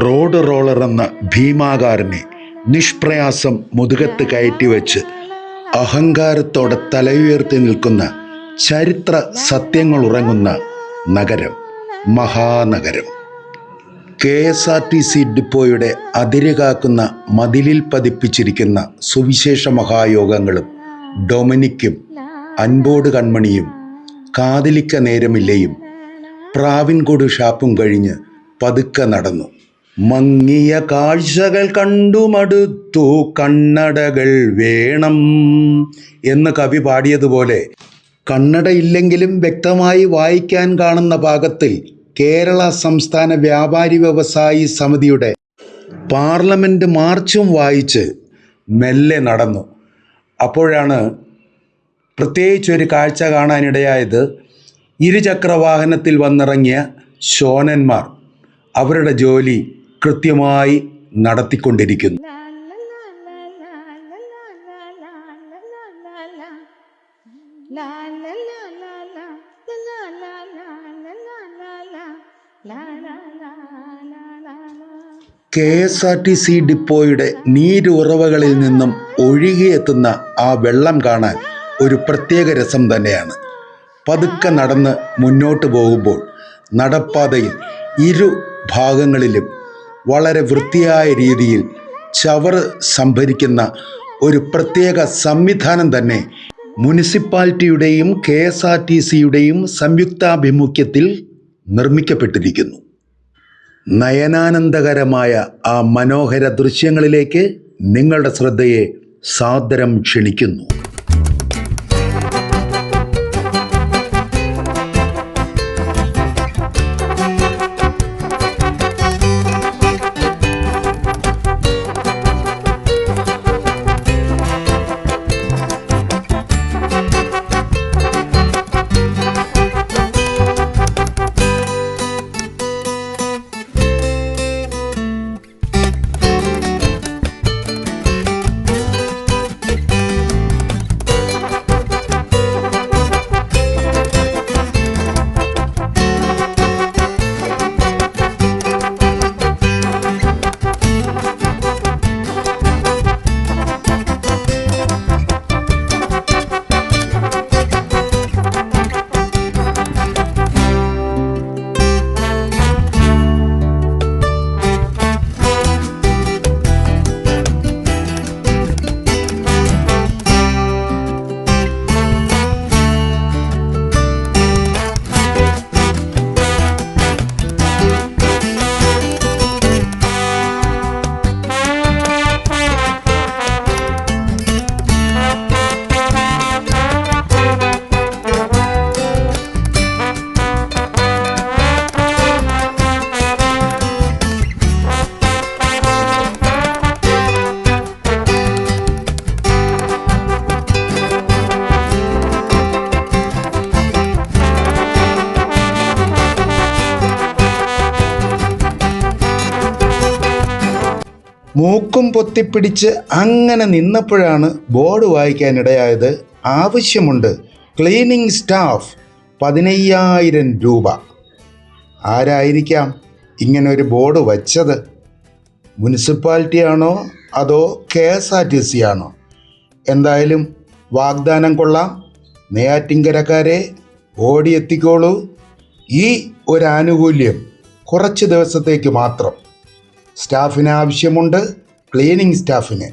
Road roller എന്ന ഭീമാകാരനെ നിഷ്പ്രയാസം മുതുകത്ത് കയറ്റിവെച്ച് അഹങ്കാരത്തോടെ തലയുയർത്തി നിൽക്കുന്ന ചരിത്ര സത്യങ്ങൾ ഉറങ്ങുന്ന നഗരം, മഹാനഗരം. KSRTC ഡിപ്പോയുടെ അതിരുകാക്കുന്ന മതിലിൽ പതിപ്പിച്ചിരിക്കുന്ന സുവിശേഷ മഹായോഗങ്ങളും ഡൊമിനിക്കും അൻപോട് കൺമണിയും കാതിലിക്ക നേരമില്ലയും പ്രാവിൻകൊട് ഷാപ്പും കഴിഞ്ഞ് പതുക്കെ നടന്നു. മങ്ങിയ കാഴ്ചകൾ കണ്ടു മടുത്തു, കണ്ണടകൾ വേണം എന്ന് കവി പാടിയതുപോലെ കണ്ണടയില്ലെങ്കിലും വ്യക്തമായി വായിക്കാൻ കാണുന്ന പാകത്തിൽ കേരള സംസ്ഥാന വ്യാപാരി വ്യവസായി സമിതിയുടെ പാർലമെൻറ്റ് മാർച്ചും വായിച്ച് മെല്ലെ നടന്നു. അപ്പോഴാണ് പ്രത്യേകിച്ചൊരു കാഴ്ച കാണാനിടയായത്. ഇരുചക്രവാഹനത്തിൽ വന്നിറങ്ങിയ ശോനന്മാർ അവരുടെ ജോലി കൃത്യമായി നടത്തിക്കൊണ്ടിരിക്കുന്നു. KSRTC ഡിപ്പോയുടെ നീരുറവകളിൽ നിന്നും ഒഴുകിയെത്തുന്ന ആ വെള്ളം കാണാൻ ഒരു പ്രത്യേക രസം തന്നെയാണ്. പതുക്കെ നടന്ന് മുന്നോട്ട് പോകുമ്പോൾ നടപ്പാതയിൽ ഇരു ഭാഗങ്ങളിലും വളരെ വൃത്തിയായ രീതിയിൽ ചവറ് സംഭരിക്കുന്ന ഒരു പ്രത്യേക സംവിധാനം തന്നെ മുനിസിപ്പാലിറ്റിയുടെയും KSRTCയുടെയും സംയുക്താഭിമുഖ്യത്തിൽ നിർമ്മിക്കപ്പെട്ടിരിക്കുന്നു. നയനാനന്ദകരമായ ആ മനോഹര ദൃശ്യങ്ങളിലേക്ക് നിങ്ങളുടെ ശ്രദ്ധയെ സാദരം ക്ഷണിക്കുന്നു. മൂക്കും പൊത്തിപ്പിടിച്ച് അങ്ങനെ നിന്നപ്പോഴാണ് ബോർഡ് വായിക്കാനിടയായത്. ആവശ്യമുണ്ട്, ക്ലീനിങ് സ്റ്റാഫ് 15,000 രൂപ. ആരായിരിക്കാം ഇങ്ങനൊരു ബോർഡ് വച്ചത്? മുനിസിപ്പാലിറ്റി ആണോ അതോ KSRTC ആണോ? എന്തായാലും വാഗ്ദാനം കൊള്ളാം. നെയ്യാറ്റിൻകരക്കാരെ ഓടിയെത്തിക്കോളൂ. ഈ ഒരു ആനുകൂല്യം കുറച്ച് ദിവസത്തേക്ക് മാത്രം. സ്റ്റാഫിന് ആവശ്യമുണ്ട്, ക്ലീനിങ് സ്റ്റാഫിന്.